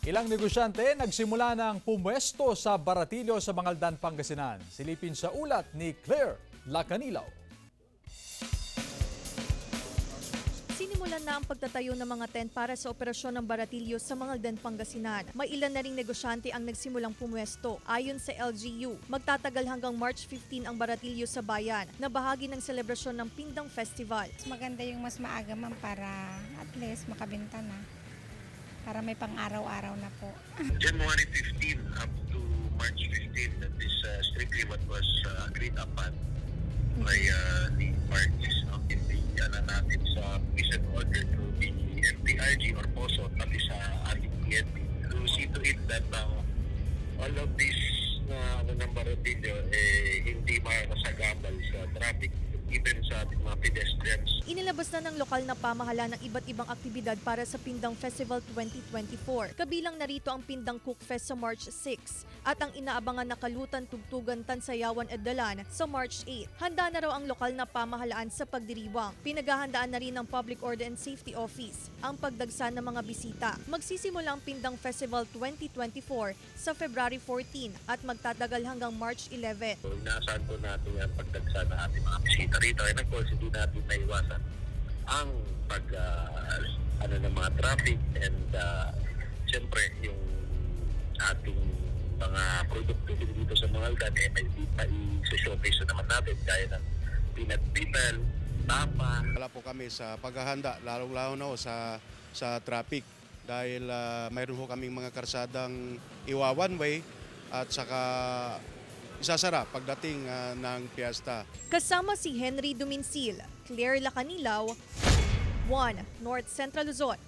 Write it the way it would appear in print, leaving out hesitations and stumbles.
Ilang negosyante nagsimula ng pumwesto sa Baratillo sa Mangaldan, Pangasinan. Silipin sa ulat ni Claire Lacanilaw. Sinimulan na ang pagtatayo ng mga tent para sa operasyon ng Baratillo sa Mangaldan, Pangasinan. May ilan na ring negosyante ang nagsimulang pumwesto. Ayon sa LGU, magtatagal hanggang March 15 ang Baratillo sa bayan na bahagi ng selebrasyon ng Pindang Festival. Maganda yung mas maaga man para at least makabenta na. Para may pang-araw-araw na po. January 15 up to March 15, that is strictly what was agreed upon by the parties. Hindi natin sa peace and order to the MTRG or POSO, pati sa RTPNP to see to it that all of this ng Baratillo hindi masagabal sa traffic, even sa ating mga pedestrians. Inilabas na ng lokal na pamahalaan ng iba't ibang aktibidad para sa Pindang Festival 2024. Kabilang narito ang Pindang Cook Fest sa March 6 at ang inaabangan na Kalutan, Tugtugan, Tansayawan at Dalan sa March 8. Handa na raw ang lokal na pamahalaan sa pagdiriwang. Pinaghahandaan na rin ng Public Order and Safety Office ang pagdagsa ng mga bisita. Magsisimula ang Pindang Festival 2024 sa February 14 at magtatagal hanggang March 11. So, inaasahan po natin ang pagdagsa ng ating mga bisita rito. And of course, hindi natin naiwasan ang ng mga traffic and siyempre yung ating mga produkto dito sa Mangaldan may i-showcase na naman natin gaya ng peanut brittle, tapa. Wala po kami sa paghahanda, lalong-lalo na sa traffic dahil mayroon po kaming mga karsadang one way at saka isasara pagdating ng piyesta. Kasama si Henry Duminsil, Claire Lacanilaw, 1 North Central Luzon.